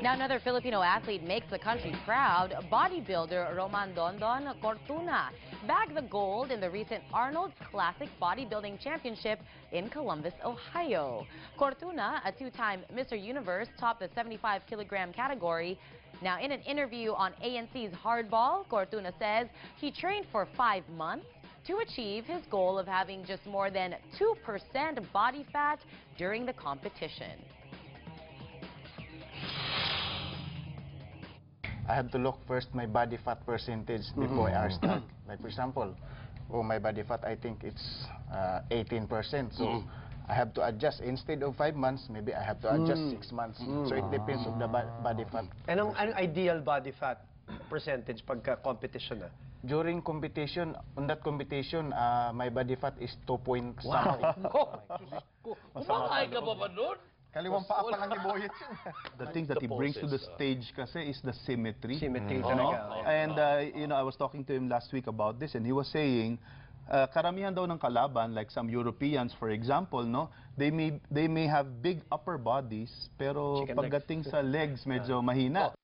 Now, another Filipino athlete makes the country proud. Bodybuilder Roman Dondon Cortuna bagged the gold in the recent Arnold's Classic Bodybuilding Championship in Columbus, Ohio. Cortuna, a two-time Mr. Universe, topped the 75-kilogram category. Now, in an interview on ANC's Hardball, Cortuna says he trained for 5 months to achieve his goal of having just more than 2% body fat during the competition. I have to look first my body fat percentage before I start. Like for example, my body fat, I think it's 18%. So I have to adjust. Instead of 5 months, maybe I have to adjust 6 months. So it depends on the body fat. Anong ideal body fat percentage pagka competition na? During competition, on that competition, my body fat is 2 point something. Kumakain ka pa ba nun? Kaliwang paa pa lang ni Boyet yun. The thing that he brings to the stage kasi is the symmetry. Symmetry You know? talaga. And you know, I was talking to him last week about this, and he was saying, karamihan daw ng kalaban, like some Europeans, for example, no, they may have big upper bodies, pero Chicken pagdating sa legs, medyo mahina.